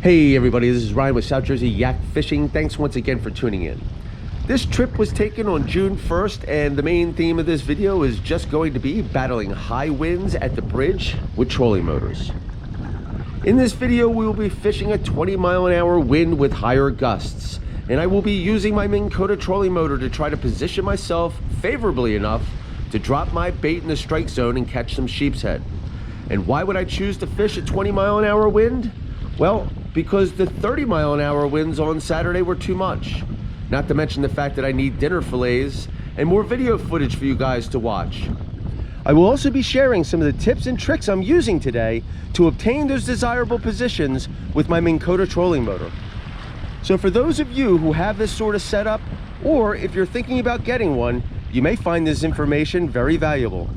Hey everybody, this is Ryan with South Jersey Yak Fishing. Thanks once again for tuning in. This trip was taken on June 1st, and the main theme of this video is just going to be battling high winds at the bridge with trolling motors. In this video, we will be fishing a 20-mile-an-hour wind with higher gusts, and I will be using my Minn Kota trolling motor to try to position myself favorably enough to drop my bait in the strike zone and catch some sheepshead. And why would I choose to fish a 20-mile-an-hour wind? Well, because the 30-mile-an-hour winds on Saturday were too much. Not to mention the fact that I need dinner fillets and more video footage for you guys to watch. I will also be sharing some of the tips and tricks I'm using today to obtain those desirable positions with my Minn Kota trolling motor. So for those of you who have this sort of setup, or if you're thinking about getting one, you may find this information very valuable.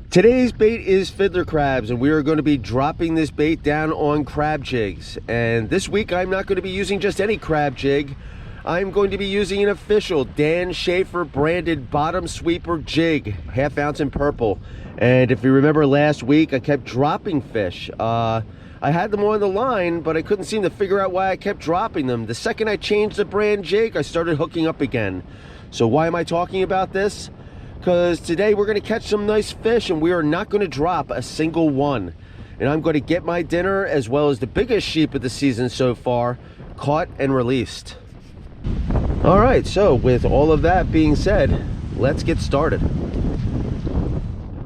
Today's bait is fiddler crabs, and we are going to be dropping this bait down on crab jigs. And this week I'm not going to be using just any crab jig. I'm going to be using an official Dan Schaefer branded bottom sweeper jig, 1/2 ounce in purple. And if you remember last week, I kept dropping fish. I had them on the line, but I couldn't seem to figure out why I kept dropping them. The second I changed the brand jig, I started hooking up again. So why am I talking about this? Because today we're going to catch some nice fish, and we are not going to drop a single one. And I'm going to get my dinner, as well as the biggest sheep of the season so far, caught and released. All right, so with all of that being said, let's get started.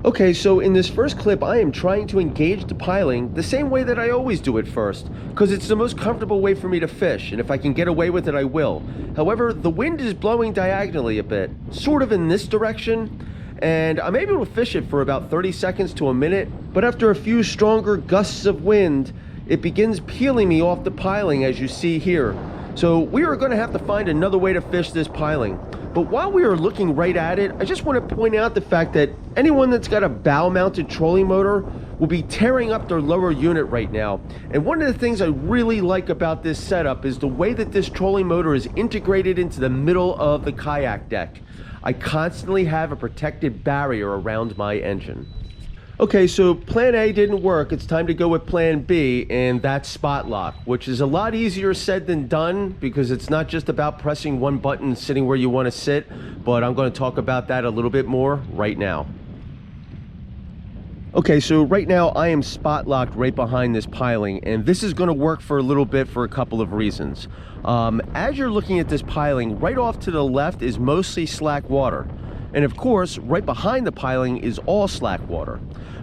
Okay, so in this first clip, I am trying to engage the piling the same way that I always do it first, because it's the most comfortable way for me to fish, and if I can get away with it, I will. However, the wind is blowing diagonally a bit, sort of in this direction, and I'm able to fish it for about 30 seconds to a minute, but after a few stronger gusts of wind, it begins peeling me off the piling, as you see here. So we are going to have to find another way to fish this piling. But while we are looking right at it, I just want to point out the fact that anyone that's got a bow-mounted trolling motor will be tearing up their lower unit right now. And one of the things I really like about this setup is the way that this trolling motor is integrated into the middle of the kayak deck. I constantly have a protected barrier around my engine. Okay, so plan A didn't work. It's time to go with plan B, and that's spot lock, which is a lot easier said than done, because it's not just about pressing one button and sitting where you want to sit, but I'm going to talk about that a little bit more right now. Okay, so right now I am spot locked right behind this piling, and this is going to work for a little bit for a couple of reasons. As you're looking at this piling, right off to the left is mostly slack water. And of course, right behind the piling is all slack water.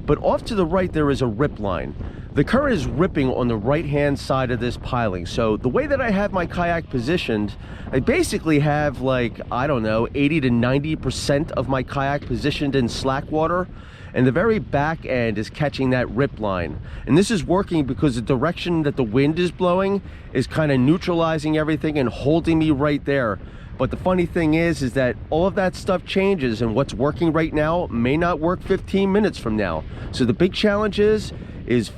But off to the right, there is a rip line. The current is ripping on the right-hand side of this piling. So the way that I have my kayak positioned, I basically have, like, I don't know, 80 to 90% of my kayak positioned in slack water. And the very back end is catching that rip line. And this is working because the direction that the wind is blowing is kind of neutralizing everything and holding me right there. But the funny thing is that all of that stuff changes, and what's working right now may not work 15 minutes from now. So the big challenge is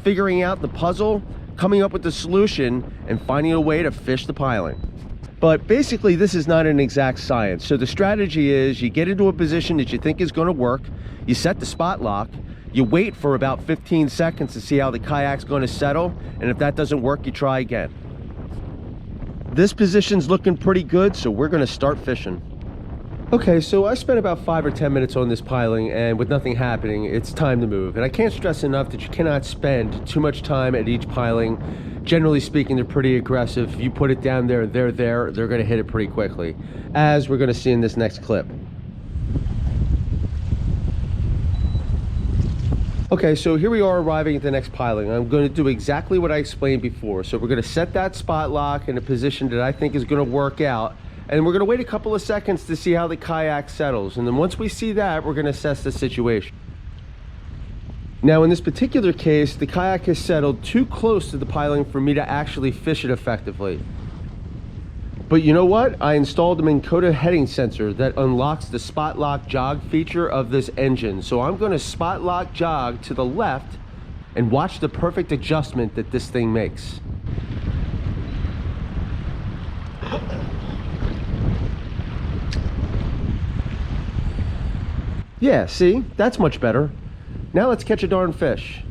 figuring out the puzzle, coming up with the solution, and finding a way to fish the piling. But basically, this is not an exact science. So the strategy is you get into a position that you think is going to work, you set the spot lock, you wait for about 15 seconds to see how the kayak's going to settle, and if that doesn't work, you try again. This position's looking pretty good, so we're going to start fishing. Okay, so I spent about 5 or 10 minutes on this piling, and with nothing happening, it's time to move. And I can't stress enough that you cannot spend too much time at each piling. Generally speaking, they're pretty aggressive. If you put it down there, they're going to hit it pretty quickly, as we're going to see in this next clip. Okay, so here we are arriving at the next piling. I'm going to do exactly what I explained before. So we're going to set that spot lock in a position that I think is going to work out. And we're going to wait a couple of seconds to see how the kayak settles. And then once we see that, we're going to assess the situation. Now, in this particular case, the kayak has settled too close to the piling for me to actually fish it effectively. But you know what? I installed a Minn Kota heading sensor that unlocks the spot lock jog feature of this engine. So I'm going to spot lock jog to the left and watch the perfect adjustment that this thing makes. Yeah, see? That's much better. Now let's catch a darn fish.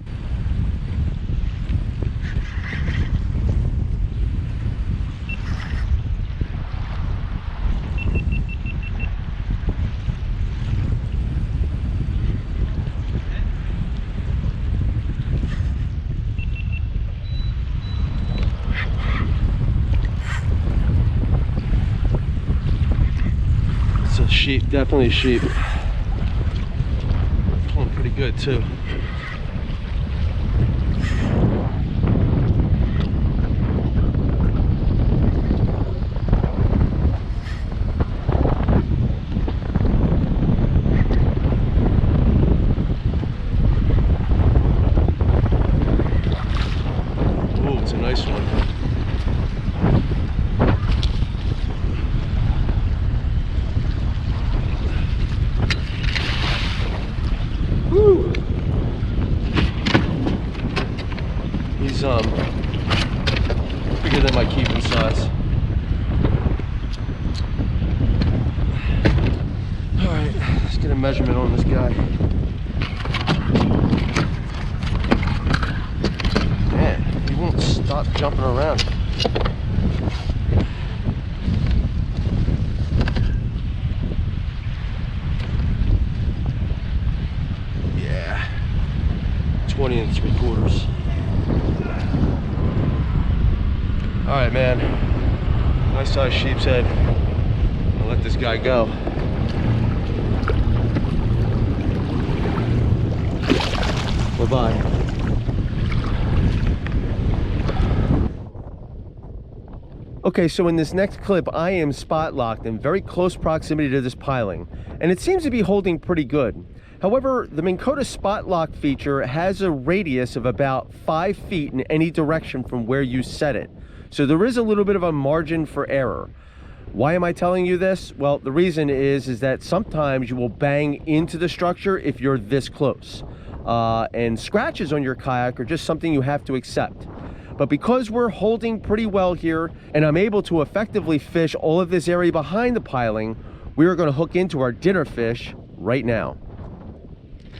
sheep, definitely sheep. Pulling pretty good too. Ooh, it's a nice one. Woo! He's bigger than my keeping size. All right, let's get a measurement on this guy. Man, he won't stop jumping around. Yeah, 20 3/4. All right, man, nice size sheepshead. I'll let this guy go. Bye-bye. Okay, so in this next clip, I am spot locked in very close proximity to this piling, and it seems to be holding pretty good. However, the Minn Kota spot lock feature has a radius of about 5 feet in any direction from where you set it. So there is a little bit of a margin for error. Why am I telling you this? Well, the reason is that sometimes you will bang into the structure if you're this close. And scratches on your kayak are just something you have to accept. But because we're holding pretty well here, and I'm able to effectively fish all of this area behind the piling, we are going to hook into our dinner fish right now.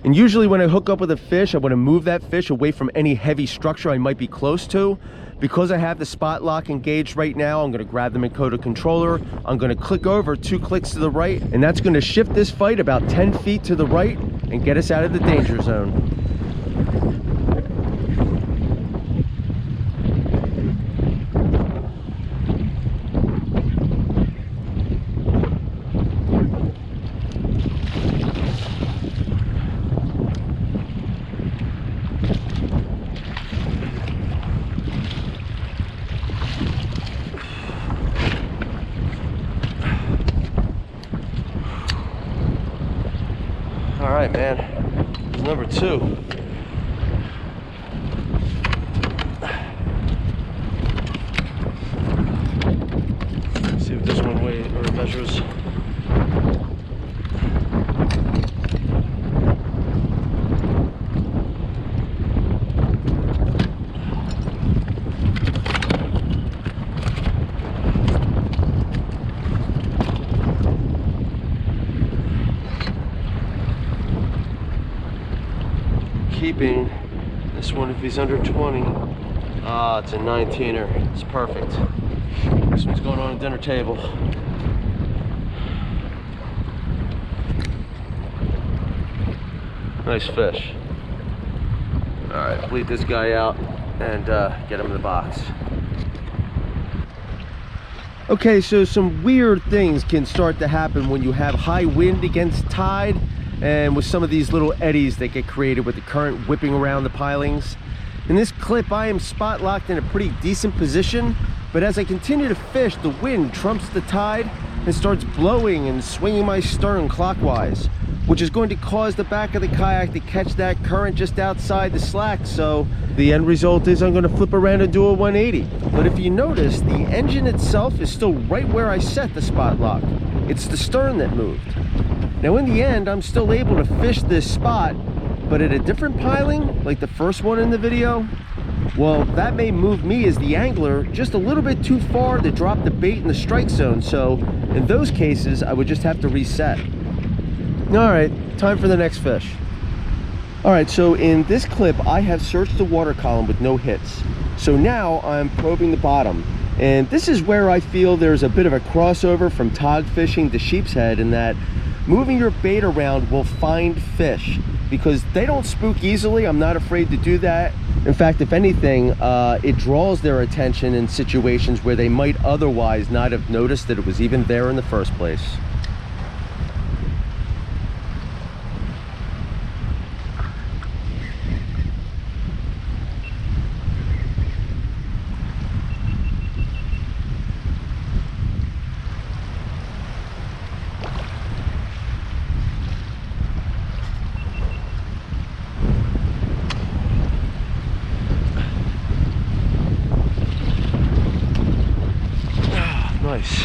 And usually when I hook up with a fish, I want to move that fish away from any heavy structure I might be close to. Because I have the spot lock engaged right now, I'm going to grab the Minn Kota controller. I'm going to click over 2 clicks to the right, and that's going to shift this fight about 10 feet to the right and get us out of the danger zone. All right, man, there's number 2. Let's see what this one weighs or measures. Keeping this one if he's under 20. Ah, it's a 19er. It's perfect. This one's going on a dinner table. Nice fish. All right, bleed this guy out and get him in the box. Okay, so some weird things can start to happen when you have high wind against tide, and with some of these little eddies that get created with the current whipping around the pilings. In this clip, I am spot locked in a pretty decent position, but as I continue to fish, the wind trumps the tide and starts blowing and swinging my stern clockwise, which is going to cause the back of the kayak to catch that current just outside the slack. So the end result is I'm going to flip around and do a 180. But if you notice, the engine itself is still right where I set the spot lock. It's the stern that moved. Now in the end, I'm still able to fish this spot, but at a different piling, like the first one in the video, well, that may move me as the angler just a little bit too far to drop the bait in the strike zone. So in those cases, I would just have to reset. All right, time for the next fish. All right, so in this clip, I have searched the water column with no hits. So now I'm probing the bottom. And this is where I feel there's a bit of a crossover from tog fishing to sheepshead, in that moving your bait around will find fish because they don't spook easily. I'm not afraid to do that. In fact, if anything, it draws their attention in situations where they might otherwise not have noticed that it was even there in the first place. Nice.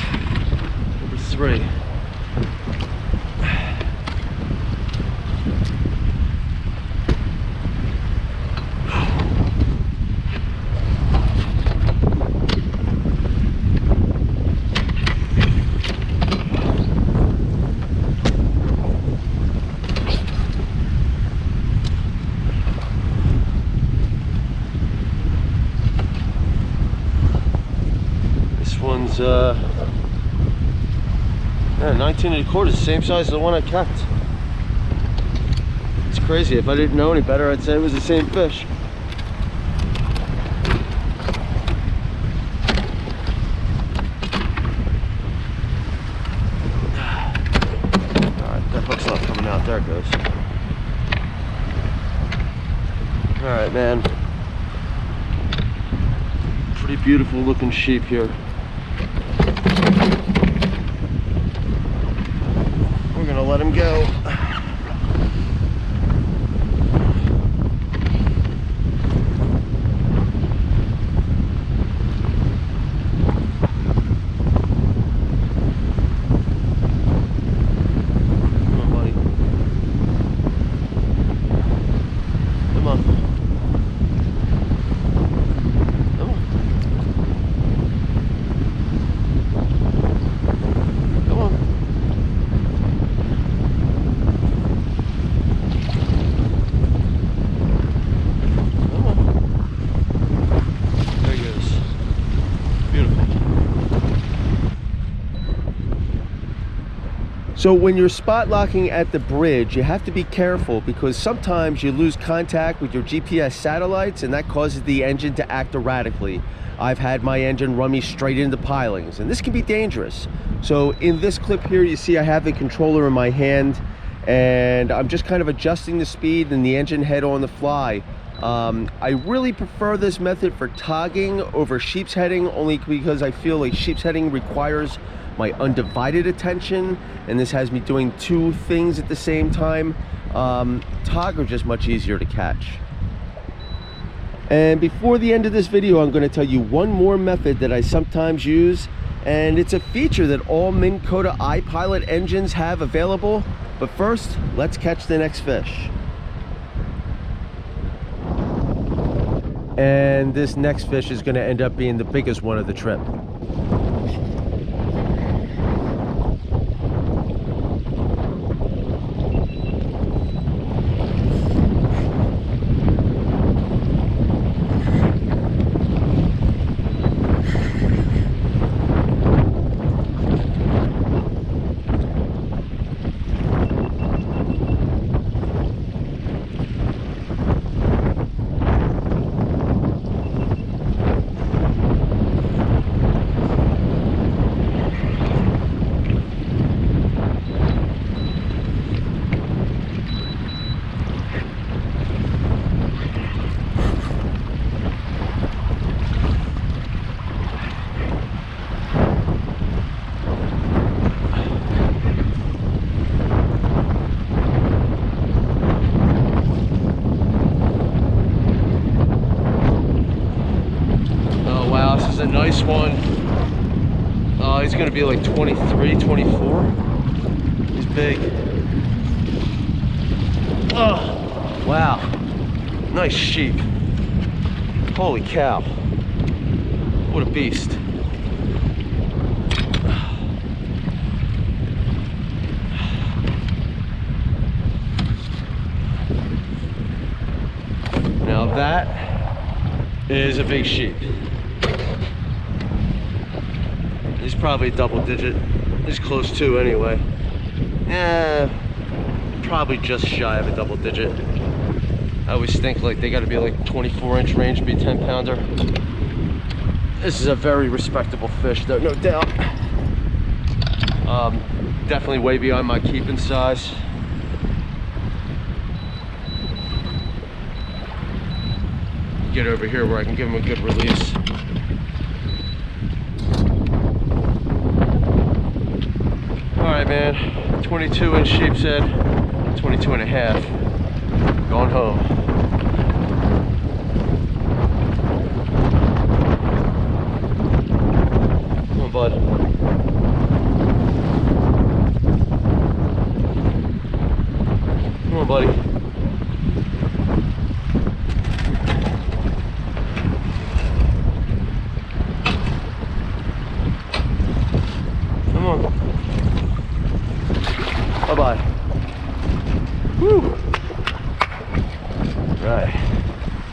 Number 3. One's 19 1/4, the same size as the one I kept. It's crazy. If I didn't know any better, I'd say it was the same fish. Alright, that hook's not coming out. There it goes. Alright, man. Pretty beautiful looking sheep here. We're gonna let him go. Come on, buddy. Come on. Come on. Come on. So when you're spot locking at the bridge, you have to be careful because sometimes you lose contact with your GPS satellites and that causes the engine to act erratically. I've had my engine run me straight into pilings and this can be dangerous. So in this clip here, you see I have the controller in my hand and I'm just kind of adjusting the speed and the engine head on the fly. I really prefer this method for togging over sheepsheading only because I feel like sheepsheading requires my undivided attention and this has me doing 2 things at the same time. Tog are just much easier to catch. And before the end of this video, I'm going to tell you one more method that I sometimes use, and it's a feature that all Minn Kota iPilot engines have available. But first, let's catch the next fish. And this next fish is going to end up being the biggest one of the trip. A nice one. He's gonna be like 23, 24. He's big. Oh, wow. Nice sheep. Holy cow. What a beast. Now that is a big sheep. He's probably double digit. He's close to anyway. Yeah, probably just shy of a double digit. I always think like they gotta be like 24-inch range to be 10-pounder. This is a very respectable fish though, no doubt. Definitely way beyond my keeping size. Get over here where I can give him a good release. Alright man, 22-inch sheepshead, 22 and a half, going home. Come on bud. on, buddy. Come on. Bye-bye. Woo. Right.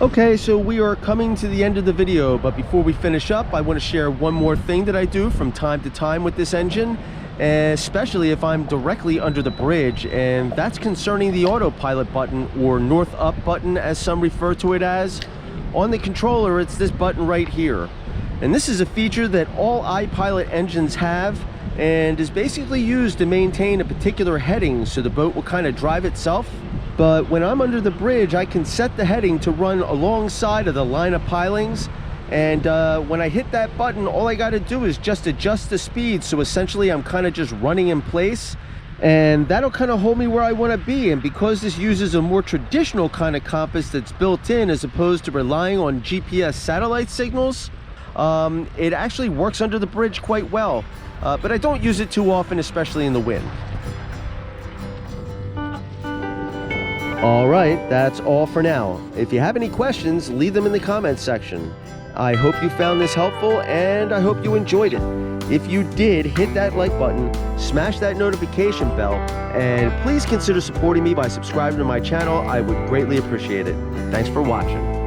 Okay, so we are coming to the end of the video, but before we finish up, I want to share one more thing that I do from time to time with this engine, especially if I'm directly under the bridge, and that's concerning the autopilot button, or north up button as some refer to it as. On the controller, it's this button right here. And this is a feature that all iPilot engines have, and is basically used to maintain a particular heading so the boat will kind of drive itself. But when I'm under the bridge, I can set the heading to run alongside of the line of pilings, and when I hit that button, all I got to do is just adjust the speed, so essentially I'm kind of just running in place, and that'll kind of hold me where I want to be. And because this uses a more traditional kind of compass that's built in as opposed to relying on GPS satellite signals, it actually works under the bridge quite well. But I don't use it too often, especially in the wind. All right, that's all for now. If you have any questions, leave them in the comments section. I hope you found this helpful, and I hope you enjoyed it. If you did, hit that like button, smash that notification bell, and please consider supporting me by subscribing to my channel. I would greatly appreciate it. Thanks for watching.